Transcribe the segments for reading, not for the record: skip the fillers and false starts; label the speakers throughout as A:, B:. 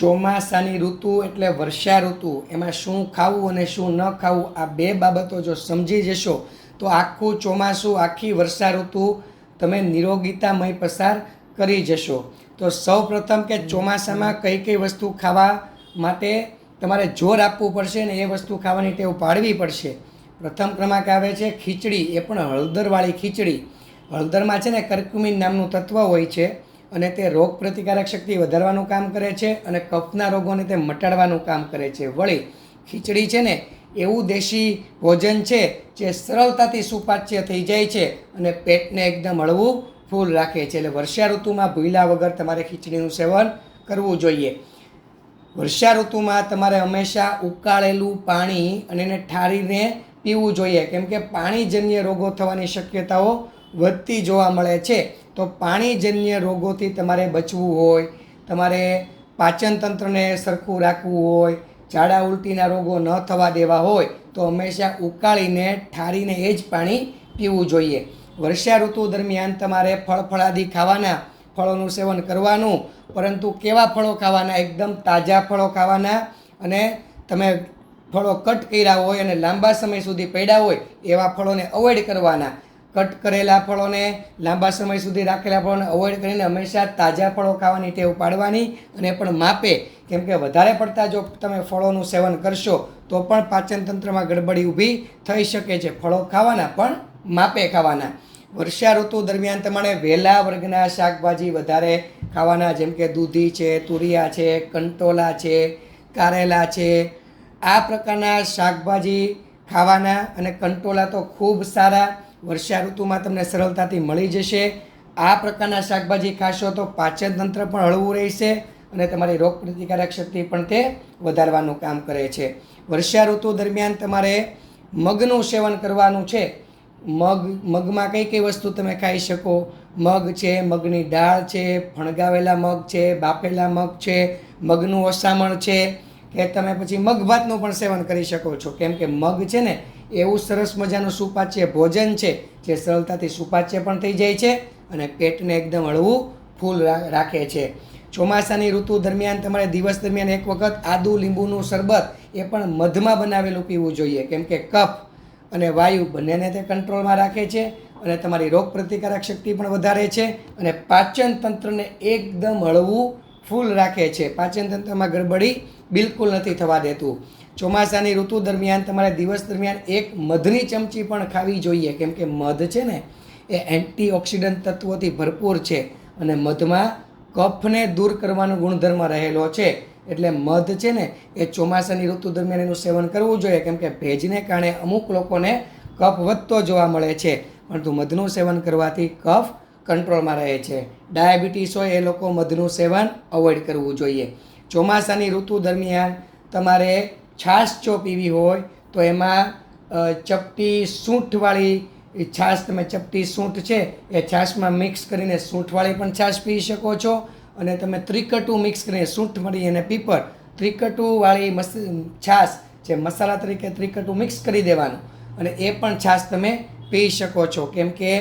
A: ચોમાસાની ઋતુ એટલે વર્ષા ઋતુ. એમાં શું ખાવું અને શું ન ખાવું આ બે બાબતો જો સમજી જશો તો આખું ચોમાસું, આખી વર્ષા ઋતુ તમે નિરોગીતામય પસાર કરી જશો. તો સૌ પ્રથમ કે ચોમાસામાં કઈ કઈ વસ્તુ ખાવા માટે તમારે જોર આપવું પડશે ને એ વસ્તુ ખાવાની ટેવ પાડવી પડશે. પ્રથમ ક્રમાંક આવે છે ખીચડી, એ પણ હળદરવાળી ખીચડી. હળદરમાં છે ને કર્ક્યુમિન નામનું તત્વ હોય છે અને તે રોગ પ્રતિકારક શક્તિ વધારવાનું કામ કરે છે અને કફના રોગોને તે મટાડવાનું કામ કરે છે. વળી ખીચડી છે ને એવું દેશી ભોજન છે જે સરળતાથી સુપાચ્ય થઈ જાય છે અને પેટને એકદમ હળવું ફૂલ રાખે છે. એટલે વર્ષા ઋતુમાં ભૂલ્યા વગર તમારે ખીચડીનું સેવન કરવું જોઈએ. વર્ષા ઋતુમાં તમારે હંમેશા ઉકાળેલું પાણી અને એને ઠારીને પીવું જોઈએ, કેમ કે પાણીજન્ય રોગો થવાની શક્યતાઓ વધતી જોવા મળે છે. તો પાણીજન્ય રોગોથી તમારે બચવું હોય, તમારે પાચન તંત્રને સરખું રાખવું હોય, ઝાડા ઉલટીના રોગો ન થવા દેવા હોય તો હંમેશા ઉકાળીને ઠારીને એ જ પાણી પીવું જોઈએ. વર્ષા ઋતુ દરમિયાન તમારે ફળફળાદી ખાવાના, ફળોનું સેવન કરવાનું, પરંતુ કેવા ફળો ખાવાના? એકદમ તાજા ફળો ખાવાના અને તમે ફળો કટ કર્યા હોય અને લાંબા સમય સુધી પડ્યા હોય એવા ફળોને અવોઇડ કરવાના. કટ કરેલા ફળોને, લાંબા સમય સુધી રાખેલા ફળોને અવોઇડ કરીને હંમેશા તાજા ફળો ખાવાની ટેવ પાડવાની અને પણ માપે, કેમ કે વધારે પડતા જો તમે ફળોનું સેવન કરશો તો પણ પાચન તંત્રમાં ગડબડી ઊભી થઈ શકે છે. ફળો ખાવાના પણ માપે ખાવાના. વર્ષા ઋતુ દરમિયાન તમારે વહેલા વર્ગના શાકભાજી વધારે ખાવાના, જેમ કે દૂધી છે, તુરિયા છે, કંટોલા છે, કારેલા છે. આ પ્રકારના શાકભાજી ખાવાના અને કંટોલા તો ખૂબ સારા વર્ષા ઋતુમાં તમને સરળતાથી મળી જશે. આ પ્રકારના શાકભાજી ખાશો તો પાચન તંત્ર પણ હળવું રહેશે અને તમારી રોગ પ્રતિકારક શક્તિ પણ તે વધારવાનું કામ કરે છે. વર્ષા ઋતુ દરમિયાન તમારે મગનું સેવન કરવાનું છે. મગમાં કઈ કઈ વસ્તુ તમે ખાઈ શકો? મગ છે, મગની દાળ છે, ફણગાવેલા મગ છે, બાફેલા મગ છે, મગનું ઓસામણ છે, કે તમે પછી મગભાતનું પણ સેવન કરી શકો છો. કેમ કે મગ છે ને એવું સરસ મજાનું સુપાચ્ય ભોજન છે જે સરળતાથી સુપાચ્ય પણ થઈ જાય છે અને પેટને એકદમ હળવું ફૂલ રાખે છે. ચોમાસાની ઋતુ દરમિયાન તમારે દિવસ દરમિયાન એક વખત આદુ લીંબુનું શરબત એ પણ મધમાં બનાવેલું પીવું જોઈએ, કેમ કે કફ અને વાયુ બંનેને તે કંટ્રોલમાં રાખે છે અને તમારી રોગ પ્રતિકારક શક્તિ પણ વધારે છે અને પાચન તંત્રને એકદમ હળવું ફૂલ રાખે છે. પાચન તંત્રમાં ગડબડી બિલકુલ નથી થવા દેતું. ચોમાસાની ઋતુ દરમિયાન તમારે દિવસ દરમિયાન એક મધની ચમચી પણ ખાવી જોઈએ, કેમ કે મધ છે ને એ એન્ટીઓક્સિડન્ટ તત્વોથી ભરપૂર છે અને મધમાં કફને દૂર કરવાનો ગુણધર્મ રહેલો છે. એટલે મધ છે ને એ ચોમાસાની ઋતુ દરમિયાન એનું સેવન કરવું જોઈએ, કેમ કે ભેજને કારણે અમુક લોકોને કફ વધતો જોવા મળે છે, પરંતુ મધનું સેવન કરવાથી કફ કંટ્રોલમાં રહે છે. ડાયાબિટીસ હોય એ લોકો મધનું સેવન અવોઇડ કરવું જોઈએ. ચોમાસાની ઋતુ દરમિયાન તમારે છાશ જો પીવી હોય તો એમાં ચપટી સૂંઠવાળી છાશ, તમે ચપટી સૂંઠ છે એ છાશમાં મિક્સ કરીને સૂંઠવાળી પણ છાશ પી શકો છો અને તમે ત્રિકટું મિક્સ કરીને સૂંઠ મરી અને પીપર ત્રિકટુવાળી છાશ જે મસાલા તરીકે ત્રિકટું મિક્સ કરી દેવાનું અને એ પણ છાશ તમે પી શકો છો. કેમ કે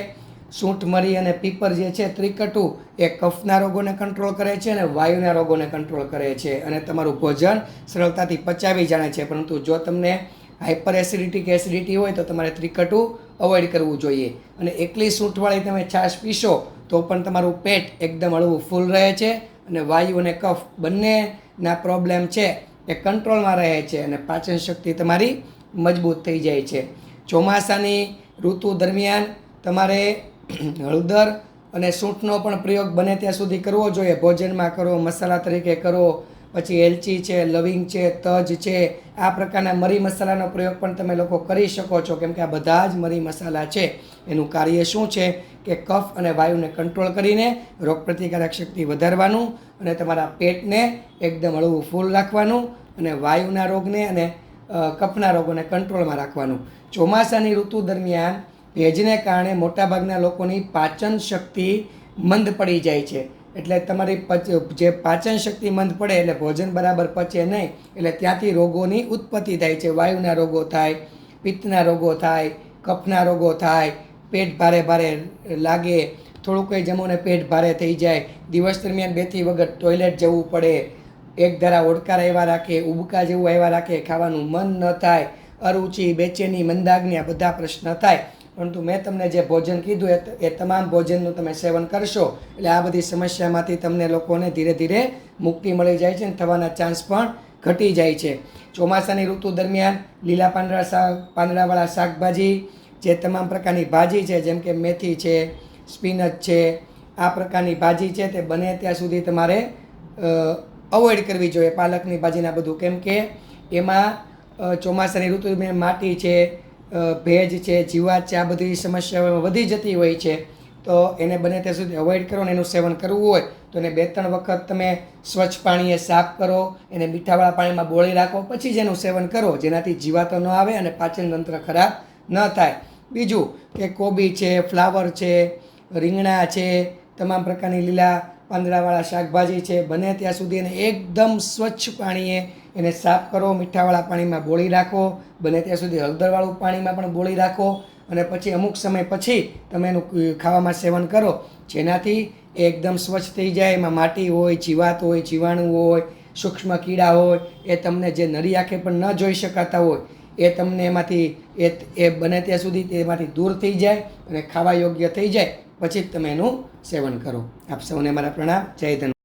A: સૂંઠ મરી અને પીપર જે છે ત્રિકટુ એ કફના રોગોને કંટ્રોલ કરે છે અને વાયુના રોગોને કંટ્રોલ કરે છે અને તમારું ભોજન સરળતાથી પચાવી જાણે છે. પરંતુ જો તમને હાઇપર એસિડિટી કે એસિડિટી હોય તો તમારે ત્રિકટુ અવોઇડ કરવું જોઈએ. અને એકલી સૂંઠવાળી તમે છાશ પીશો તો પણ તમારું પેટ એકદમ હળવું ફૂલ રહે છે અને વાયુ અને કફ બંનેના પ્રોબ્લેમ છે એ કંટ્રોલમાં રહે છે અને પાચન શક્તિ તમારી મજબૂત થઈ જાય છે. ચોમાસાની ઋતુ દરમિયાન તમારે હળદર અને સૂંઠનો પણ પ્રયોગ બને ત્યાં સુધી કરવો જોઈએ. ભોજનમાં કરો, મસાલા તરીકે કરો, પછી એલચી છે, લવિંગ છે, તજ છે, આ પ્રકારના મરી મસાલાનો પ્રયોગ પણ તમે લોકો કરી શકો છો, કેમ કે આ બધા જ મરી મસાલા છે એનું કાર્ય શું છે કે કફ અને વાયુને કંટ્રોલ કરીને રોગ પ્રતિકારક શક્તિ વધારવાનું અને તમારા પેટને એકદમ હળવું ફૂલ રાખવાનું અને વાયુના રોગને અને કફના રોગોને કંટ્રોલમાં રાખવાનું. ચોમાસાની ઋતુ દરમિયાન ભેજને કારણે મોટાભાગના લોકોની પાચન શક્તિ મંદ પડી જાય છે. એટલે તમારી જે પાચન શક્તિ મંદ પડે એટલે ભોજન બરાબર પચે નહીં, એટલે ત્યાંથી રોગોની ઉત્પત્તિ થાય છે. વાયુના રોગો થાય, પિત્તના રોગો થાય, કફના રોગો થાય, પેટ ભારે ભારે લાગે, થોડું કંઈ જમોને પેટ ભારે થઈ જાય, દિવસ દરમિયાન 2 થી વખત ટોયલેટ જવું પડે, એક ધારા ઓડકાર આવ્યા રાખે, ઉબકા જેવું આવ્યા રાખે, ખાવાનું મન ન થાય, અરુચિ, બેચેની, મંદાગ્નિ, આ બધા પ્રશ્ન થાય. પરંતુ મેં તમને જે ભોજન કીધું એ તમામ ભોજનનું તમે સેવન કરશો એટલે આ બધી સમસ્યામાંથી તમને લોકોને ધીરે ધીરે મુક્તિ મળી જાય છે અને થવાના ચાન્સ પણ ઘટી જાય છે. ચોમાસાની ઋતુ દરમિયાન લીલા પાંદડાવાળા શાકભાજી, જે તમામ પ્રકારની ભાજી છે જેમ કે મેથી છે, સ્પિનચ છે, આ પ્રકારની ભાજી છે તે બને ત્યાં સુધી તમારે અવોઇડ કરવી જોઈએ. પાલકની ભાજીના બધું, કેમ કે એમાં ચોમાસાની ઋતુ દરમિયાન માટી છે, ભેજ છે, જીવાત છે, આ બધી સમસ્યાઓ વધી જતી હોય છે. તો એને બને ત્યાં સુધી અવોઇડ કરો અને એનું સેવન કરવું હોય તો એને 2-3 વખત તમે સ્વચ્છ પાણીએ સાફ કરો, એને મીઠાવાળા પાણીમાં બોળી રાખો, પછી જ એનું સેવન કરો, જેનાથી જીવાતો ન આવે અને પાચન તંત્ર ખરાબ ન થાય. બીજું કે કોબી છે, ફ્લાવર છે, રીંગણા છે, તમામ પ્રકારની લીલા પાંદડાવાળા શાકભાજી છે, બને ત્યાં સુધી એને એકદમ સ્વચ્છ પાણીએ એને સાફ કરો, મીઠાવાળા પાણીમાં બોળી રાખો, બને ત્યાં સુધી હળદરવાળું પાણીમાં પણ બોળી રાખો અને પછી અમુક સમય પછી તમે એનું ખાવામાં સેવન કરો, જેનાથી એ એકદમ સ્વચ્છ થઈ જાય. એમાં માટી હોય, જીવાત હોય, જીવાણુ હોય, સૂક્ષ્મ કીડા હોય, એ તમને જે નરી આંખે પણ ન જોઈ શકાતા હોય એ તમને એમાંથી એ બને ત્યાં સુધી એમાંથી દૂર થઈ જાય અને ખાવા યોગ્ય થઈ જાય પછી જ તમે એનું સેવન કરો. આપ સૌને મારા પ્રણામ. જય ધન્યવાદ.